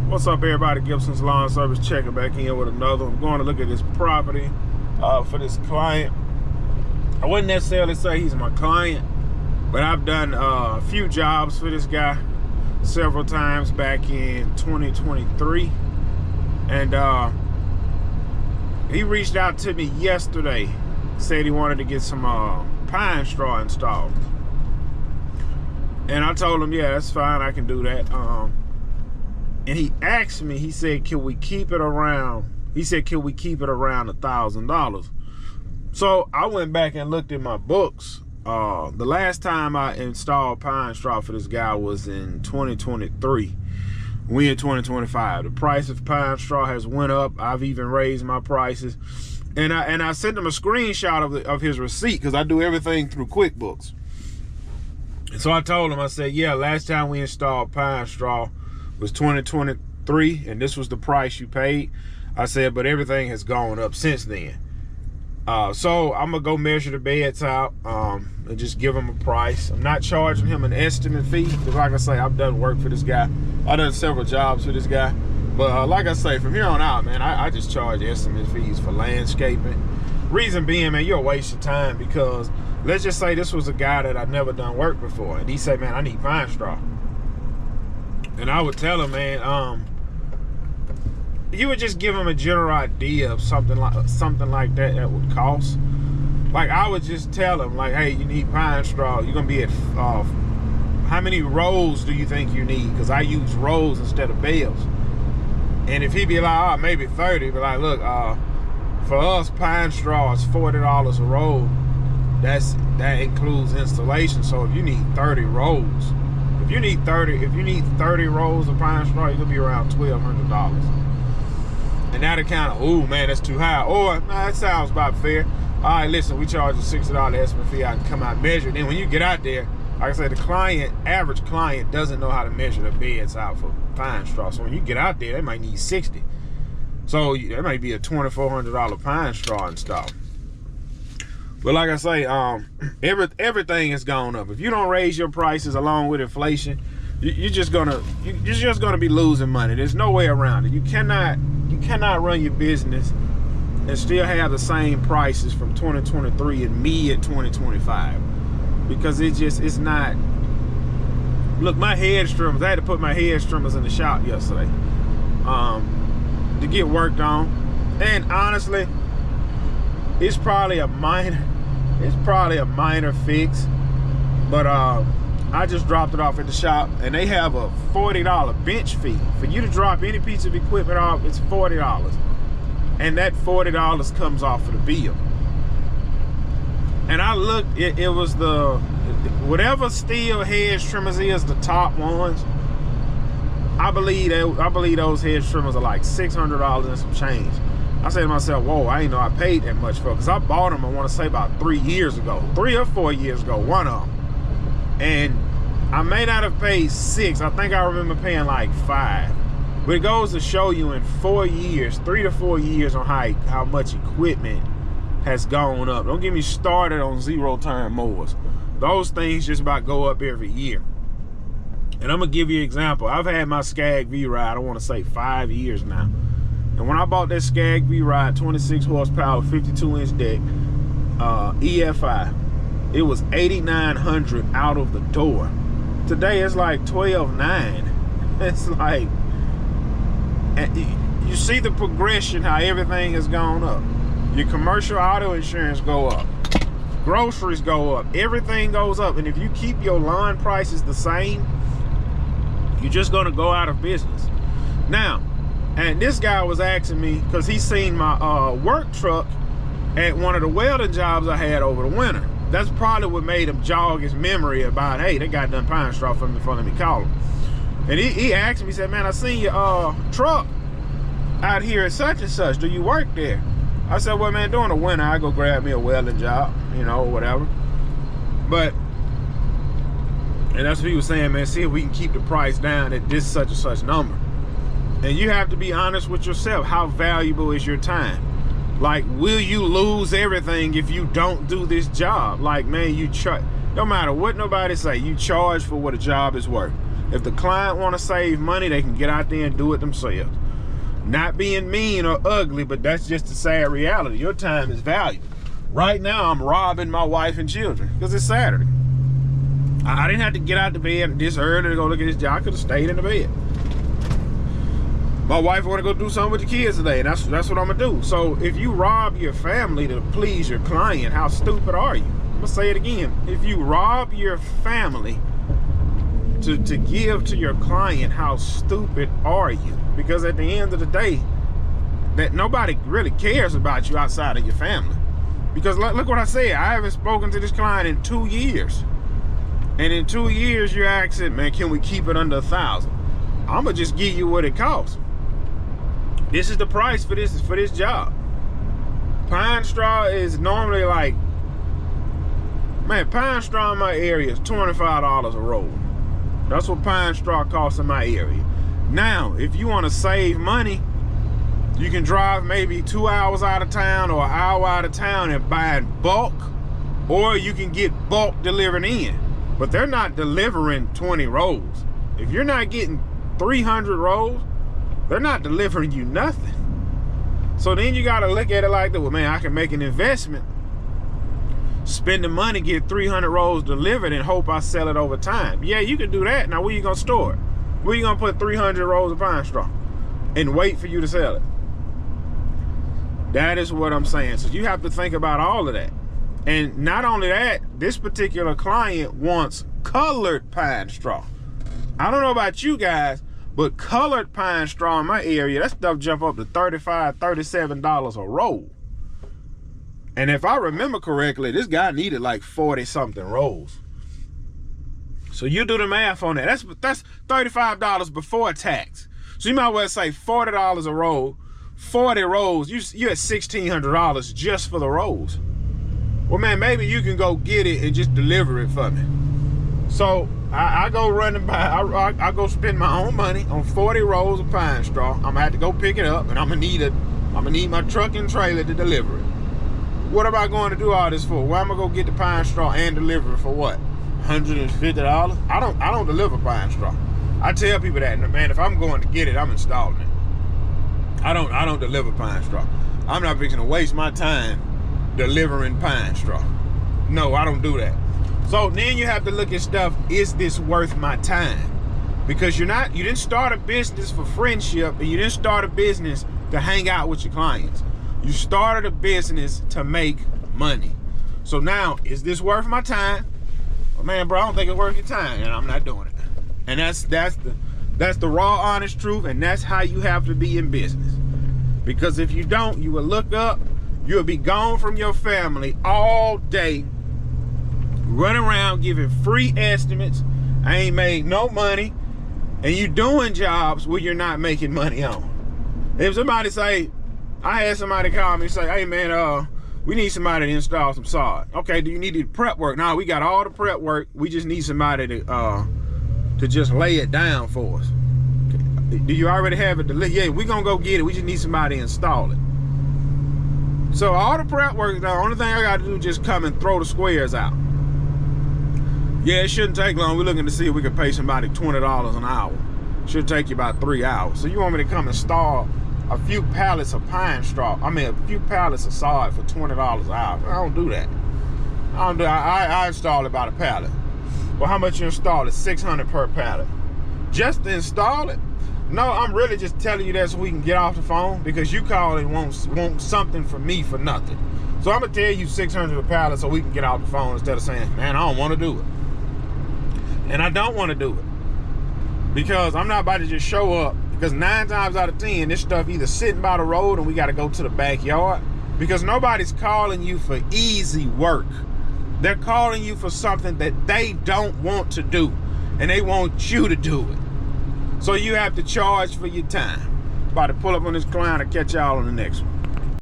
What's up, everybody? Gibson's Lawn Service checking back in with another. I'm going to look at this property for this client. I wouldn't necessarily say he's my client, but I've done a few jobs for this guy several times back in 2023. And he reached out to me yesterday, said he wanted to get some pine straw installed. And I told him, yeah, that's fine, I can do that. And he asked me, he said, can we keep it around? He said, can we keep it around $1,000? So I went back and looked in my books. The last time I installed pine straw for this guy was in 2023. We in 2025. The price of pine straw has went up. I've even raised my prices. And I sent him a screenshot of his receipt because I do everything through QuickBooks. And so I told him, I said, yeah, last time we installed pine straw was 2023, and this was the price you paid. I said, but everything has gone up since then. So I'm gonna go measure the beds out and just give him a price. I'm not charging him an estimate fee because, like I say, I've done work for this guy. I've done several jobs for this guy. But like I say, from here on out, man, I just charge estimate fees for landscaping. Reason being, man, you're a waste of time because let's just say this was a guy that I've never done work before, and he said, man, I need pine straw. And I would tell him, man, you would just give him a general idea of something like that would cost. Like, I would just tell him, like, hey, you need pine straw. You're gonna be at how many rolls do you think you need? Because I use rolls instead of bales. And if he'd be like, oh, maybe 30, but like, look, for us, pine straw is $40 a roll. That includes installation. So if you need 30 rolls. If you need 30 rolls of pine straw, you're gonna be around $1,200. And now they're kind of, ooh, man, that's too high. Or, nah, that sounds about fair. All right, listen, we charge a $60 estimate fee. I can come out and measure. Then when you get out there, like I said, the average client doesn't know how to measure the beds out for pine straw. So when you get out there, they might need 60. So there might be a $2,400 pine straw installed. But like I say, everything has gone up. If you don't raise your prices along with inflation, you're just gonna be losing money. There's no way around it. You cannot run your business and still have the same prices from 2023 and mid 2025 because it's not. Look, my head trimmers. I had to put my head trimmers in the shop yesterday to get worked on, and honestly, it's probably a minor fix, but I just dropped it off at the shop, and they have a $40 bench fee. For you to drop any piece of equipment off, it's $40. And that $40 comes off of the bill. And I looked, it was the, whatever steel hedge trimmers is, the top ones, I believe those hedge trimmers are like $600 and some change. I said to myself, whoa, I didn't know I paid that much for it, because I bought them, I want to say about 3 years ago. 3 or 4 years ago, one of them. And I may not have paid 6. I think I remember paying like 5. But it goes to show you in 4 years, 3 to 4 years, on how much equipment has gone up. Don't get me started on zero-turn mowers. Those things just about go up every year. And I'm going to give you an example. I've had my Skag V-Ride, I want to say 5 years now. And when I bought that Skag V-Ride, 26 horsepower, 52-inch deck, EFI, it was $8,900 out of the door. Today it's like $12,900. It's like, you see the progression, how everything has gone up. Your commercial auto insurance go up, groceries go up, everything goes up. And if you keep your lawn prices the same, you're just gonna go out of business. Now, and this guy was asking me, because he seen my work truck at one of the welding jobs I had over the winter. That's probably what made him jog his memory about, hey, they got done pine straw for me before let me call him. And he asked me, he said, man, I seen your truck out here at such and such. Do you work there? I said, well, man, during the winter, I go grab me a welding job, you know, whatever. But, and that's what he was saying, man, see if we can keep the price down at this such and such number. And you have to be honest with yourself. How valuable is your time? Like, will you lose everything if you don't do this job? Like, man, no matter what nobody say, you charge for what a job is worth. If the client want to save money, they can get out there and do it themselves. Not being mean or ugly, but that's just the sad reality. Your time is valuable. Right now, I'm robbing my wife and children because it's Saturday. I didn't have to get out of bed this early to go look at this job. I could have stayed in the bed. My wife want to go do something with the kids today, and that's what I'm gonna do. So if you rob your family to please your client, how stupid are you? I'm gonna say it again. If you rob your family to give to your client, how stupid are you? Because at the end of the day, that nobody really cares about you outside of your family. Because look what I said, I haven't spoken to this client in 2 years. And in 2 years, you're asking, man, can we keep it under 1,000? I'm gonna just give you what it costs. This is the price for this job. Pine straw is normally like, man, pine straw in my area is $25 a roll. That's what pine straw costs in my area. Now, if you want to save money, you can drive maybe 2 hours out of town or an hour out of town and buy in bulk, or you can get bulk delivered in. But they're not delivering 20 rolls. If you're not getting 300 rolls, they're not delivering you nothing. So then you got to look at it like that. Well, man, I can make an investment, spend the money, get 300 rolls delivered, and hope I sell it over time. Yeah, you can do that. Now, where you gonna store it? Where you gonna put 300 rolls of pine straw and wait for you to sell it? That is what I'm saying. So you have to think about all of that. And not only that, this particular client wants colored pine straw. I don't know about you guys, but colored pine straw in my area, that stuff jump up to $35, $37 a roll. And if I remember correctly, this guy needed like 40 something rolls. So you do the math on that. That's $35 before tax. So you might well say $40 a roll, 40 rolls, you're at $1,600 just for the rolls. Well, man, maybe you can go get it and just deliver it for me. So I go running by, I go spend my own money on 40 rolls of pine straw. I'm gonna have to go pick it up, and I'm gonna need my truck and trailer to deliver it. What am I going to do all this for? Why am I gonna get the pine straw and deliver it for what? $150? I don't deliver pine straw. I tell people that, man, if I'm going to get it, I'm installing it. I don't deliver pine straw. I'm not fixing to waste my time delivering pine straw. No, I don't do that. So then you have to look at stuff, is this worth my time? Because you didn't start a business for friendship, and you didn't start a business to hang out with your clients. You started a business to make money. So now, is this worth my time? Well, man, bro, I don't think it's worth your time, and I'm not doing it. And that's the raw, honest truth, and that's how you have to be in business. Because if you don't, you will look up, you'll be gone from your family all day, running around giving free estimates. I ain't made no money, and you doing jobs where you're not making money on. If somebody say, I had somebody call me and say, hey man, we need somebody to install some sod. Okay, do you need the prep work? No, we got all the prep work. We just need somebody to just lay it down for us. Okay. Do you already have it? Yeah, we're gonna go get it. We just need somebody to install it. So all the prep work, the only thing I got to do is just come and throw the squares out. Yeah, it shouldn't take long. We're looking to see if we can pay somebody $20 an hour. Should take you about 3 hours. So you want me to come install a few pallets of pine straw? I mean, a few pallets of sod for $20 an hour. I don't do that. I install it by the pallet. Well, how much you install it? $600 per pallet. Just to install it? No, I'm really just telling you that so we can get off the phone, because you call and want something from me for nothing. So I'm gonna tell you $600 a pallet so we can get off the phone instead of saying, man, I don't want to do it. And I don't want to do it because I'm not about to just show up, because 9 times out of 10, this stuff either sitting by the road and we got to go to the backyard, because nobody's calling you for easy work. They're calling you for something that they don't want to do, and they want you to do it. So you have to charge for your time. About to pull up on this client and catch y'all on the next one.